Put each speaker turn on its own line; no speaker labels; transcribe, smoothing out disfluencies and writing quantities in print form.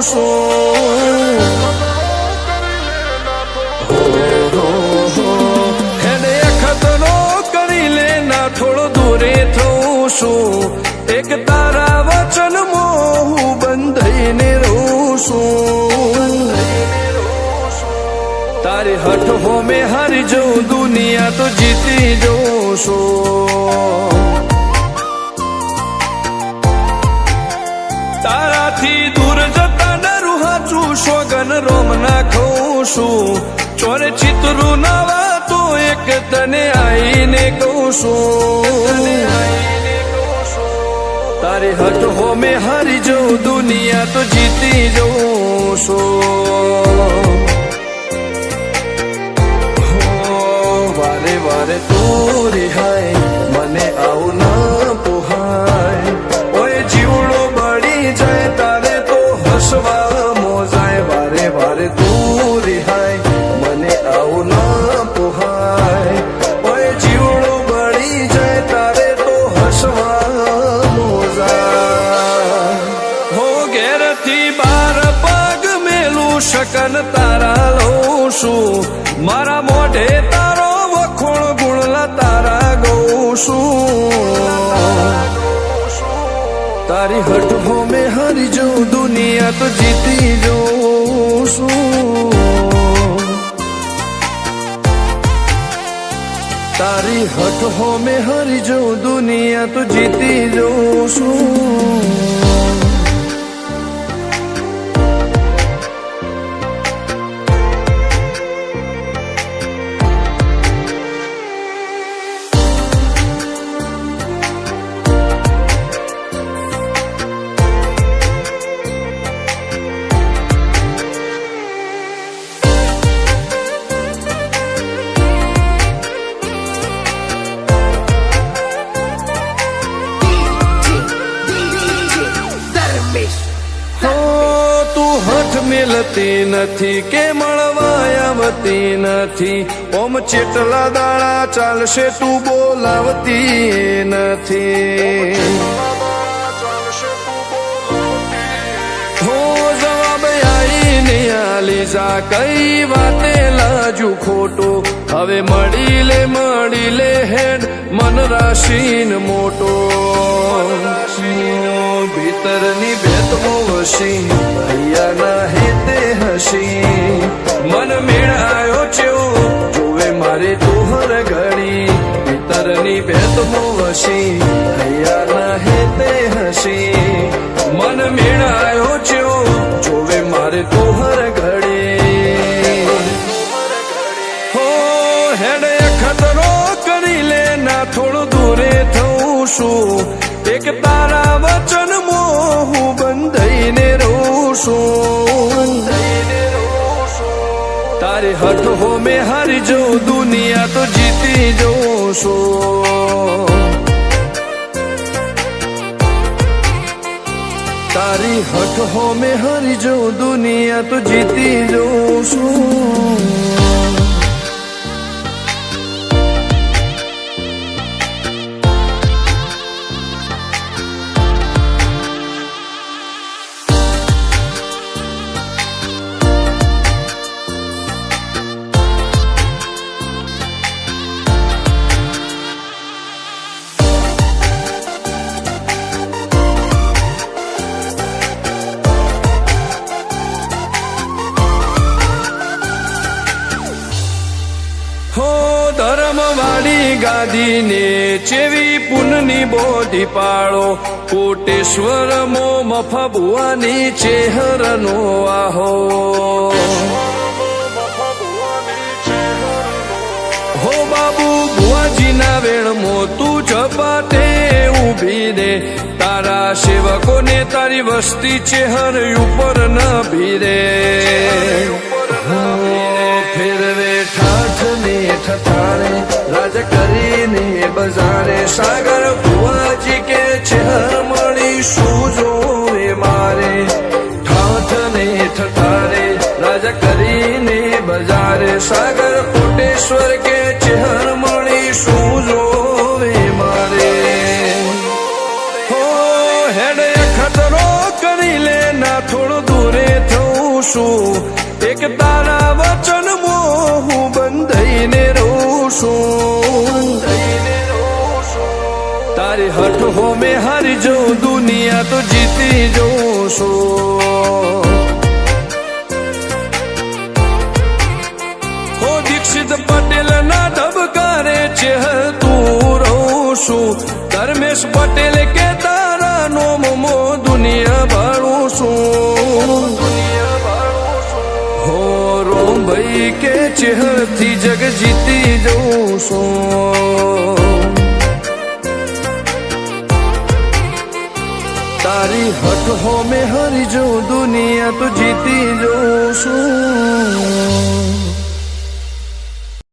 છું હેડે ખતરો કરી લે ના થોડો દૂરે થઉં છું એક તારા વચનમાં હું બંધાઈને રહું છું તારી હઠ હો મેં હારી જઉં દુનિયા તો જીતી જઉં છું તારાથી દૂર જતા ડરું હાચું સોગન રોમ નાખું છું ચોરે ચિતરું નાવા તો એક તને આઈને કહું છું તારી હઠ હો મેં હારી જઉં દુનિયા તો જીતી જઉં છું વારે વારે તું રિહાય મને આવું ના પોહાય ઓય જીવડો બળી જાય તારે તો હસવા મોજાય વારે વારે તું રિહાય મને આવું ના પોહાય ઓય જીવડો બળી જાય તારે તો હસવા મોજાય હો ઘેરથી બાર પગ મેલું શકન તારા લઉં છું મારા મોઢે તારો વખોણ ગુણલા તારા ગઉં છું તારી હઠ હો મેં હારી જઉં દુનિયા તો જીતી જઉં છું તારી હઠ હો મેં હારી જઉં દુનિયા તો જીતી જઉં છું મિલતી નથી કે મળવા આવતી નથી ઓમ ચેટલા દાડા ચાલશે તું બોલાવતી નથી હો જવાબ આઈને આલી જા કઈ વાતે લાજુ ખોટો હવે મળી લે હેડ મન રાશીન મોટો ભીતરની ભેતમો વસી ભૈયાના હેતે હસી મન મેળાયો ચેવો જોવે મારે તોહર ઘડી ભીતરની ભેતમો વસી ભૈયાના હેતે હસી મન મેળાયો ચેવો જોવે મારે તોહર ઘડી હો હેડે ખતરો કરી લે ના થોડું દૂરે થઉં છું એક તારા વચનમાં હું બંધાઈને રહું છું તારી હઠ હો મેં હારી જઉં દુનિયા તો જીતી જઉં છું તારી હઠ હો મેં હારી જઉં દુનિયા તો જીતી જઉં છું ધર્મવાળી ગાદીને ચેવી પુનની બોધી પાળો કોટેશ્વર મો મફા ભુવાની ચેહરનો આહો હો બાબુ ભુવાજીના વેણમો તું ઝપાટે ઊભી રે તારા સેવકોને તારી વસ્તી ચેહર ઉપર ન ભીરે ફેરવે ઠાઠને ઠઠાણે રાજ કરીને બજારે સાગર ભુવાજી કે છે મળી શું જોવે મારે ઠાઠને ઠઠારે રાજ કરીને બજારે સાગર કોટેશ્વર કે છે મળી શું જોવે મારે હો હેડે ખતરો કરી લે ના થોડું દૂરે તારા વચનમાં હું બંધાઈને રહું છું તારી હઠ હો મેં હારી જઉં દુનિયા તો જીતી જઉં છું હો દીક્ષિત પટેલ ના ધબકારે ચહેતું રહું છું ધર્મેશ પટેલ કે તારા નોમો દુનિયા ભાળું છું હો રોમ ભાઈ કે ચહેરથી જગ જીતી જઉં છું તારી હઠ હો મેં હારી જઉં દુનિયા તો જીતી જઉં છું